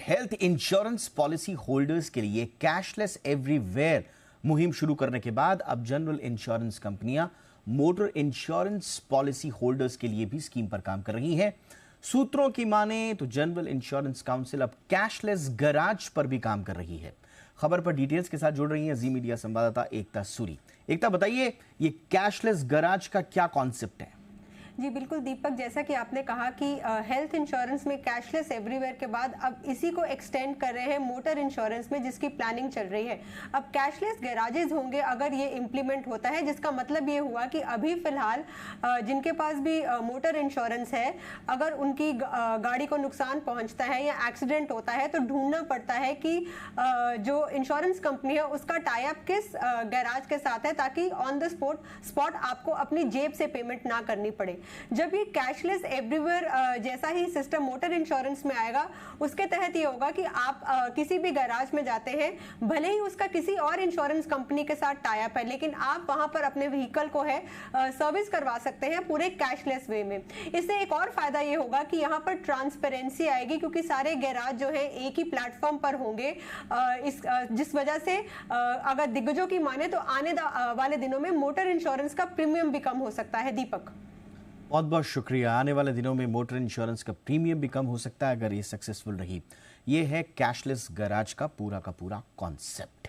Health insurance policy holders के लिए cashless everywhere मुहिम शुरू करने के बाद अब जनरल इंश्योरेंस कंपनियां मोटर इंश्योरेंस पॉलिसी होल्डर्स के लिए भी स्कीम पर काम कर रही हैं। सूत्रों की माने तो जनरल इंश्योरेंस काउंसिल अब कैशलेस गैराज पर भी काम कर रही है। खबर पर डिटेल्स के साथ जुड़ रही हैं जी मीडिया संवाददाता एकता सूरी। एकता, बताइए ये कैशलेस गैराज का क्या कॉन्सेप्ट है? जी बिल्कुल दीपक, जैसा कि आपने कहा कि हेल्थ इंश्योरेंस में कैशलेस एवरीवेयर के बाद अब इसी को एक्सटेंड कर रहे हैं मोटर इंश्योरेंस में, जिसकी प्लानिंग चल रही है। अब कैशलेस गैराजेस होंगे अगर ये इम्प्लीमेंट होता है, जिसका मतलब ये हुआ कि अभी फिलहाल जिनके पास भी मोटर इंश्योरेंस है, अगर उनकी गाड़ी को नुकसान पहुंचता है या एक्सीडेंट होता है तो ढूंढना पड़ता है कि जो इंश्योरेंस कंपनी है उसका टाई अप किस गैराज के साथ है, ताकि ऑन द स्पॉट आपको अपनी जेब से पेमेंट ना करनी पड़े। जब ये कैशलेस एवरीवेयर जैसा ही सिस्टम मोटर इंश्योरेंस में आएगा, उसके तहत ये होगा कि आप किसी भी गैराज में जाते हैं, भले ही उसका किसी और इंश्योरेंस कंपनी के साथ टाई अप है, लेकिन आप वहां पर अपने व्हीकल को है सर्विस करवा सकते हैं पूरे कैशलेस वे में। इससे एक और फायदा ये होगा कि यहाँ पर ट्रांसपेरेंसी आएगी, क्योंकि सारे गैराज जो है एक ही प्लेटफॉर्म पर होंगे। जिस वजह से अगर दिग्गजों की माने तो आने वाले दिनों में मोटर इंश्योरेंस का प्रीमियम भी कम हो सकता है। दीपक, बहुत बहुत शुक्रिया। आने वाले दिनों में मोटर इंश्योरेंस का प्रीमियम भी कम हो सकता है अगर ये सक्सेसफुल रही। ये है कैशलेस गैराज का पूरा कॉन्सेप्ट।